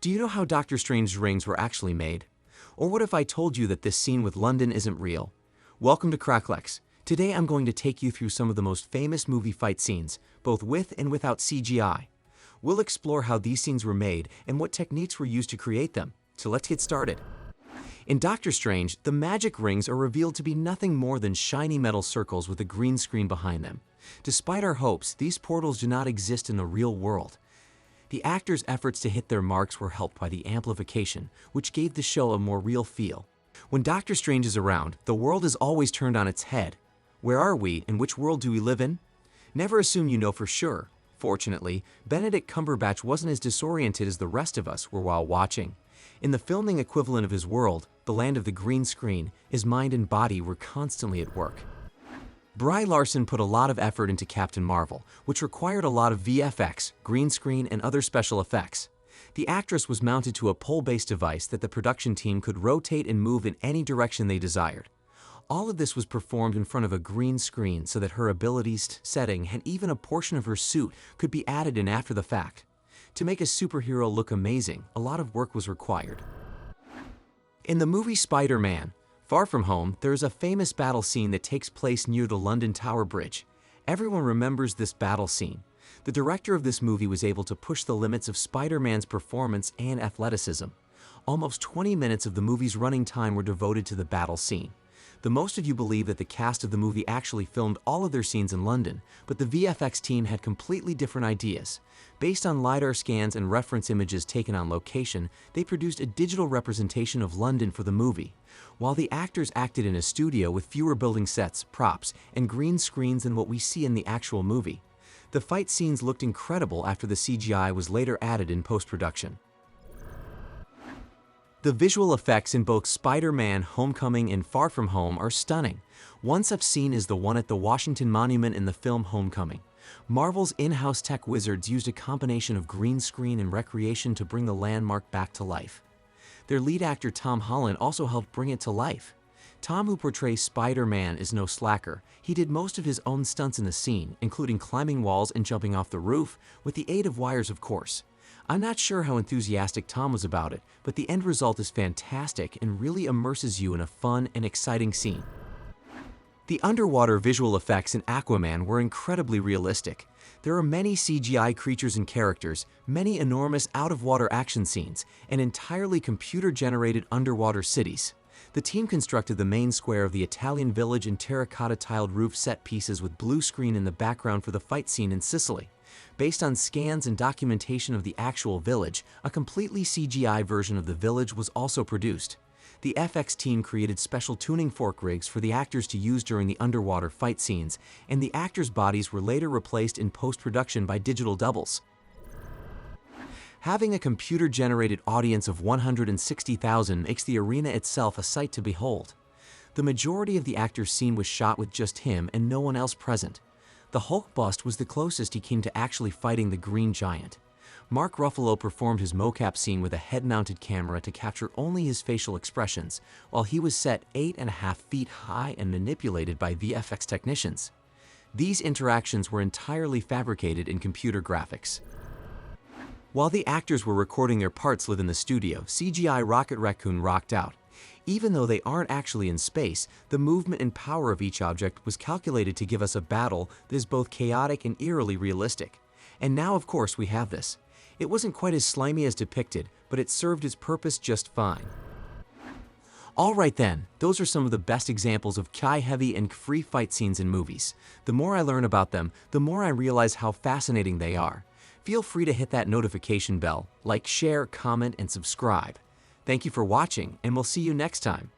Do you know how Doctor Strange's rings were actually made? Or what if I told you that this scene with London isn't real? Welcome to Cracklex. Today I'm going to take you through some of the most famous movie fight scenes, both with and without CGI. We'll explore how these scenes were made and what techniques were used to create them. So let's get started. In Doctor Strange, the magic rings are revealed to be nothing more than shiny metal circles with a green screen behind them. Despite our hopes, these portals do not exist in the real world. The actors' efforts to hit their marks were helped by the amplification, which gave the show a more real feel. When Doctor Strange is around, the world is always turned on its head. Where are we, and which world do we live in? Never assume you know for sure. Fortunately, Benedict Cumberbatch wasn't as disoriented as the rest of us were while watching. In the filming equivalent of his world, the land of the green screen, his mind and body were constantly at work. Brie Larson put a lot of effort into Captain Marvel, which required a lot of VFX, green screen, and other special effects. The actress was mounted to a pole-based device that the production team could rotate and move in any direction they desired. All of this was performed in front of a green screen so that her abilities, setting, and even a portion of her suit could be added in after the fact. To make a superhero look amazing, a lot of work was required. In the movie Spider-Man, Far From Home, there is a famous battle scene that takes place near the London Tower Bridge. Everyone remembers this battle scene. The director of this movie was able to push the limits of Spider-Man's performance and athleticism. Almost 20 minutes of the movie's running time were devoted to the battle scene. The most of you believe that the cast of the movie actually filmed all of their scenes in London, but the VFX team had completely different ideas. Based on LiDAR scans and reference images taken on location, they produced a digital representation of London for the movie. While the actors acted in a studio with fewer building sets, props, and green screens than what we see in the actual movie. The fight scenes looked incredible after the CGI was later added in post-production. The visual effects in both Spider-Man Homecoming and Far From Home are stunning. One such scene is the one at the Washington Monument in the film Homecoming. Marvel's in-house tech wizards used a combination of green screen and recreation to bring the landmark back to life. Their lead actor Tom Holland also helped bring it to life. Tom, who portrays Spider-Man, is no slacker. He did most of his own stunts in the scene, including climbing walls and jumping off the roof, with the aid of wires, of course. I'm not sure how enthusiastic Tom was about it, but the end result is fantastic and really immerses you in a fun and exciting scene. The underwater visual effects in Aquaman were incredibly realistic. There are many CGI creatures and characters, many enormous out-of-water action scenes, and entirely computer-generated underwater cities. The team constructed the main square of the Italian village and terracotta-tiled roof set pieces with blue screen in the background for the fight scene in Sicily. Based on scans and documentation of the actual village, a completely CGI version of the village was also produced. The FX team created special tuning fork rigs for the actors to use during the underwater fight scenes, and the actors' bodies were later replaced in post-production by digital doubles. Having a computer-generated audience of 160,000 makes the arena itself a sight to behold. The majority of the actors' scene was shot with just him and no one else present. The Hulk bust was the closest he came to actually fighting the Green Giant. Mark Ruffalo performed his mocap scene with a head-mounted camera to capture only his facial expressions, while he was set 8.5 feet high and manipulated by VFX technicians. These interactions were entirely fabricated in computer graphics. While the actors were recording their parts live in the studio, CGI rocket Raccoon rocked out. Even though they aren't actually in space, the movement and power of each object was calculated to give us a battle that is both chaotic and eerily realistic. And now, of course, we have this. It wasn't quite as slimy as depicted, but it served its purpose just fine. Alright then, those are some of the best examples of Ki-heavy and free fight scenes in movies. The more I learn about them, the more I realize how fascinating they are. Feel free to hit that notification bell, like, share, comment, and subscribe. Thank you for watching, and we'll see you next time.